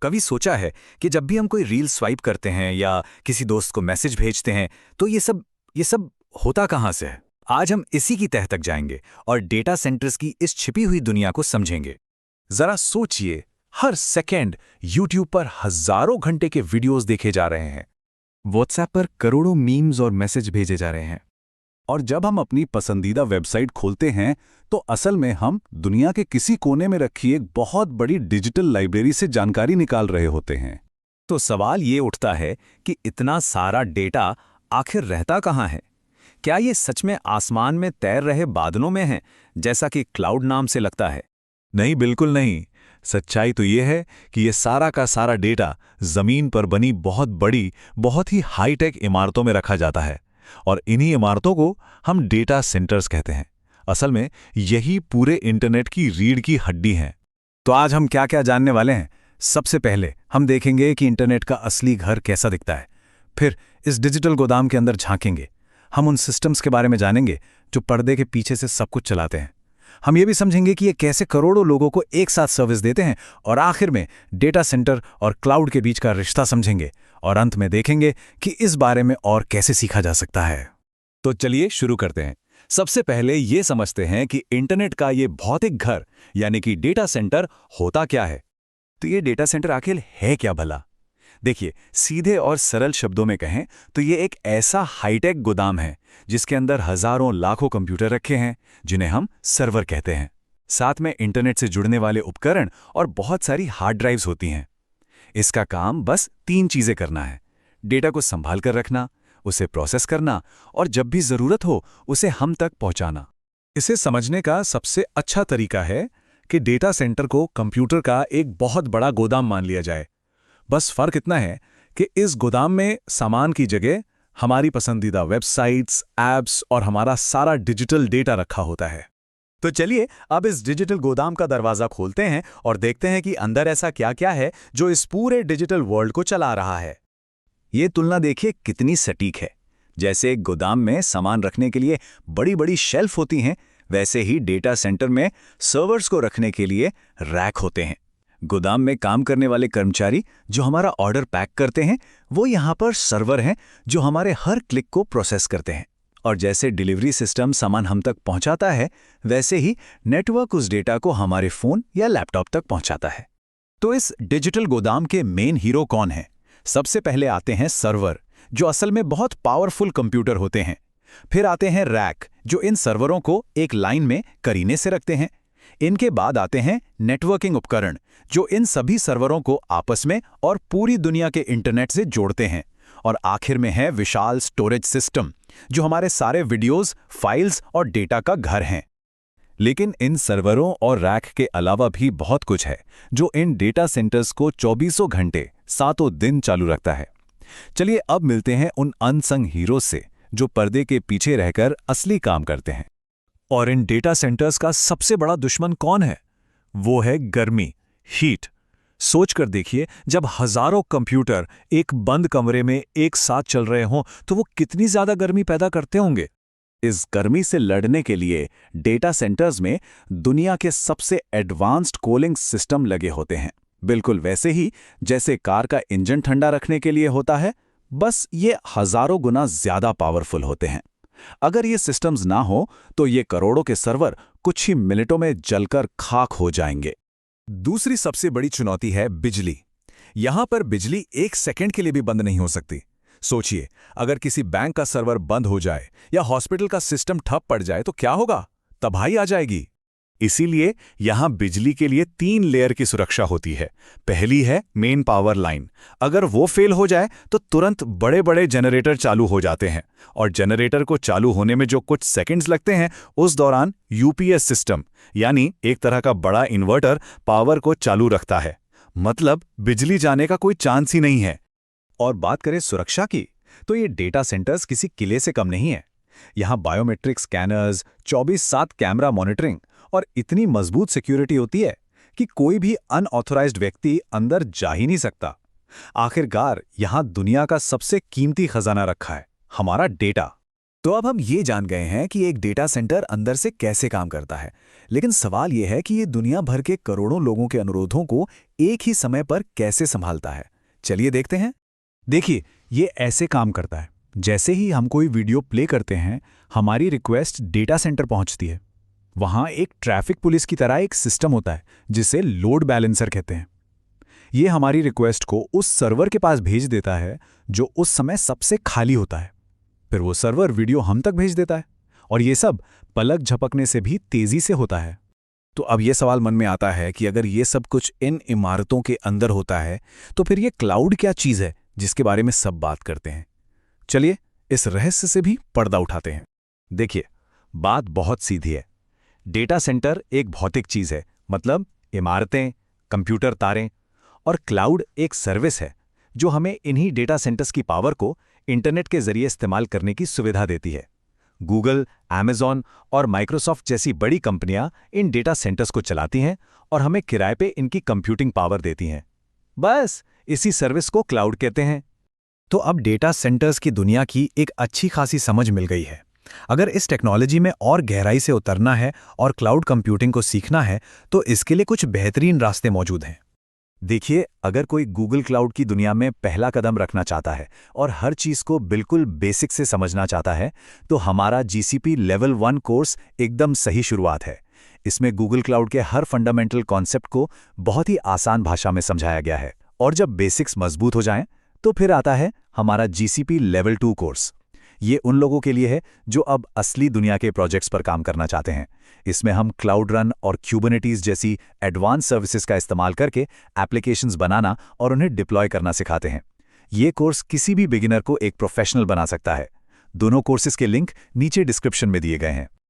कभी सोचा है कि जब भी हम कोई रील स्वाइप करते हैं या किसी दोस्त को मैसेज भेजते हैं तो ये सब होता कहाँ से है? आज हम इसी की तह तक जाएंगे और डेटा सेंटर्स की इस छिपी हुई दुनिया को समझेंगे। जरा सोचिए, हर सेकंड यूट्यूब पर हजारों घंटे के वीडियोस देखे जा रहे हैं। व्हाट्सएप पर करोड़ों मीम्स और मैसेज भेजे जा रहे हैं। और जब हम अपनी पसंदीदा वेबसाइट खोलते हैं तो असल में हम दुनिया के किसी कोने में रखी एक बहुत बड़ी डिजिटल लाइब्रेरी से जानकारी निकाल रहे होते हैं। तो सवाल ये उठता है कि इतना सारा डेटा आखिर रहता कहाँ है? क्या ये सच में आसमान में तैर रहे बादलों में है, जैसा कि क्लाउड नाम से लगता है? नहीं, बिल्कुल नहीं। सच्चाई तो ये है कि ये सारा का सारा डेटा जमीन पर बनी बहुत बड़ी, बहुत ही हाईटेक इमारतों में रखा जाता है और इन्हीं इमारतों को हम डेटा सेंटर्स कहते हैं। असल में यही पूरे इंटरनेट की रीढ़ की हड्डी हैं। तो आज हम क्या क्या जानने वाले हैं? सबसे पहले हम देखेंगे कि इंटरनेट का असली घर कैसा दिखता है। फिर इस डिजिटल गोदाम के अंदर झांकेंगे। हम उन सिस्टम्स के बारे में जानेंगे जो पर्दे के पीछे से सब कुछ चलाते हैं। हम ये भी समझेंगे कि ये कैसे करोड़ों लोगों को एक साथ सर्विस देते हैं और आखिर में डेटा सेंटर और क्लाउड के बीच का रिश्ता समझेंगे और अंत में देखेंगे कि इस बारे में और कैसे सीखा जा सकता है। तो चलिए शुरू करते हैं। सबसे पहले ये समझते हैं कि इंटरनेट का ये भौतिक घर यानी कि डेटा सेंटर होता क्या है। तो ये डेटा सेंटर आखिर है क्या भला? देखिए, सीधे और सरल शब्दों में कहें तो ये एक ऐसा हाईटेक गोदाम है जिसके अंदर हजारों लाखों कंप्यूटर रखे हैं जिन्हें हम सर्वर कहते हैं। साथ में इंटरनेट से जुड़ने वाले उपकरण और बहुत सारी हार्ड ड्राइव्स होती हैं। इसका काम बस 3 चीजें करना है: डेटा को संभाल कर रखना, उसे प्रोसेस करना और जब भी जरूरत हो उसे हम तक पहुंचाना। इसे समझने का सबसे अच्छा तरीका है कि डेटा सेंटर को कंप्यूटर का एक बहुत बड़ा गोदाम मान लिया जाए। बस फर्क इतना है कि इस गोदाम में सामान की जगह हमारी पसंदीदा वेबसाइट्स, ऐप्स और हमारा सारा डिजिटल डेटा रखा होता है। तो चलिए अब इस डिजिटल गोदाम का दरवाजा खोलते हैं और देखते हैं कि अंदर ऐसा क्या-क्या है जो इस पूरे डिजिटल वर्ल्ड को चला रहा है। ये तुलना देखिए कितनी सटीक है। जैसे एक गोदाम में सामान रखने के लिए बड़ी-बड़ी शेल्फ होती हैं, वैसे ही डेटा सेंटर में सर्वर्स को रखने के लिए रैक होते हैं। गोदाम में काम करने वाले कर्मचारी जो हमारा ऑर्डर पैक करते हैं, वो यहाँ पर सर्वर हैं जो हमारे हर क्लिक को प्रोसेस करते हैं। और जैसे डिलीवरी सिस्टम सामान हम तक पहुँचाता है, वैसे ही नेटवर्क उस डेटा को हमारे फ़ोन या लैपटॉप तक पहुँचाता है। तो इस डिजिटल गोदाम के मेन हीरो कौन हैं? सबसे पहले आते हैं सर्वर, जो असल में बहुत पावरफुल कंप्यूटर होते हैं। फिर आते हैं रैक, जो इन सर्वरों को एक लाइन में करीने से रखते हैं। इनके बाद आते हैं नेटवर्किंग उपकरण, जो इन सभी सर्वरों को आपस में और पूरी दुनिया के इंटरनेट से जोड़ते हैं। और आखिर में है विशाल स्टोरेज सिस्टम, जो हमारे सारे वीडियोस, फाइल्स और डेटा का घर हैं। लेकिन इन सर्वरों और रैक के अलावा भी बहुत कुछ है जो इन डेटा सेंटर्स को 24 घंटे 7 दिन चालू रखता है। चलिए अब मिलते हैं उन अनसंग हीरोज से जो पर्दे के पीछे रहकर असली काम करते हैं। और इन डेटा सेंटर्स का सबसे बड़ा दुश्मन कौन है? वो है गर्मी, हीट। सोचकर देखिए, जब हजारों कंप्यूटर एक बंद कमरे में एक साथ चल रहे हों तो वो कितनी ज्यादा गर्मी पैदा करते होंगे। इस गर्मी से लड़ने के लिए डेटा सेंटर्स में दुनिया के सबसे एडवांस्ड कूलिंग सिस्टम लगे होते हैं, बिल्कुल वैसे ही जैसे कार का इंजन ठंडा रखने के लिए होता है, बस ये हजारों गुना ज्यादा पावरफुल होते हैं। अगर ये सिस्टम्स ना हो तो ये करोड़ों के सर्वर कुछ ही मिनटों में जलकर खाक हो जाएंगे। दूसरी सबसे बड़ी चुनौती है बिजली। यहां पर बिजली एक सेकंड के लिए भी बंद नहीं हो सकती। सोचिए, अगर किसी बैंक का सर्वर बंद हो जाए या हॉस्पिटल का सिस्टम ठप पड़ जाए तो क्या होगा? तबाही आ जाएगी। इसीलिए यहां बिजली के लिए 3 लेयर की सुरक्षा होती है। पहली है मेन पावर लाइन। अगर वो फेल हो जाए तो तुरंत बड़े बड़े जनरेटर चालू हो जाते हैं और जनरेटर को चालू होने में जो कुछ सेकंड्स लगते हैं, उस दौरान यूपीएस सिस्टम यानी एक तरह का बड़ा इन्वर्टर पावर को चालू रखता है। मतलब बिजली जाने का कोई चांस ही नहीं है। और बात करें सुरक्षा की, तो ये डेटा सेंटर्स किसी किले से कम नहीं है। यहाँ बायोमेट्रिक स्कैनर्स, 24/7 कैमरा मॉनिटरिंग और इतनी मजबूत सिक्योरिटी होती है कि कोई भी अनऑथराइज्ड व्यक्ति अंदर जा ही नहीं सकता। आखिरकार यहाँ दुनिया का सबसे कीमती खजाना रखा है, हमारा डेटा। तो अब हम ये जान गए हैं कि एक डेटा सेंटर अंदर से कैसे काम करता है, लेकिन सवाल ये है कि ये दुनिया भर के करोड़ों लोगों के अनुरोधों को एक ही समय पर कैसे संभालता है। चलिए देखते हैं। देखिए, ये ऐसे काम करता है। जैसे ही हम कोई वीडियो प्ले करते हैं, हमारी रिक्वेस्ट डेटा सेंटर पहुंचती है। वहां एक ट्रैफिक पुलिस की तरह एक सिस्टम होता है जिसे लोड बैलेंसर कहते हैं। ये हमारी रिक्वेस्ट को उस सर्वर के पास भेज देता है जो उस समय सबसे खाली होता है। फिर वो सर्वर वीडियो हम तक भेज देता है, और ये सब पलक झपकने से भी तेजी से होता है। तो अब ये सवाल मन में आता है कि अगर ये सब कुछ इन इमारतों के अंदर होता है, तो फिर ये क्लाउड क्या चीज़ है जिसके बारे में सब बात करते हैं। चलिए इस रहस्य से भी पर्दा उठाते हैं। देखिए, बात बहुत सीधी है। डेटा सेंटर एक भौतिक चीज़ है, मतलब इमारतें, कंप्यूटर तारें, और क्लाउड एक सर्विस है जो हमें इन्हीं डेटा सेंटर्स की पावर को इंटरनेट के जरिए इस्तेमाल करने की सुविधा देती है। गूगल, अमेज़न और माइक्रोसॉफ्ट जैसी बड़ी कंपनियां इन डेटा सेंटर्स को चलाती हैं और हमें किराए पे इनकी कंप्यूटिंग पावर देती हैं। बस इसी सर्विस को क्लाउड कहते हैं। तो अब डेटा सेंटर्स की दुनिया की एक अच्छी खासी समझ मिल गई है। अगर इस टेक्नोलॉजी में और गहराई से उतरना है और क्लाउड कंप्यूटिंग को सीखना है, तो इसके लिए कुछ बेहतरीन रास्ते मौजूद हैं। देखिए, अगर कोई गूगल क्लाउड की दुनिया में पहला कदम रखना चाहता है और हर चीज़ को बिल्कुल बेसिक से समझना चाहता है, तो हमारा GCP लेवल 1 कोर्स एकदम सही शुरुआत है। इसमें गूगल क्लाउड के हर फंडामेंटल कॉन्सेप्ट को बहुत ही आसान भाषा में समझाया गया है। और जब बेसिक्स मजबूत हो जाएं, तो फिर आता है हमारा GCP लेवल 2 कोर्स। ये उन लोगों के लिए है जो अब असली दुनिया के प्रोजेक्ट्स पर काम करना चाहते हैं। इसमें हम क्लाउड रन और क्यूबरनेटीज जैसी एडवांस सर्विसेज का इस्तेमाल करके एप्लीकेशंस बनाना और उन्हें डिप्लॉय करना सिखाते हैं। ये कोर्स किसी भी बिगिनर को एक प्रोफेशनल बना सकता है। दोनों कोर्सेज के लिंक नीचे डिस्क्रिप्शन में दिए गए हैं।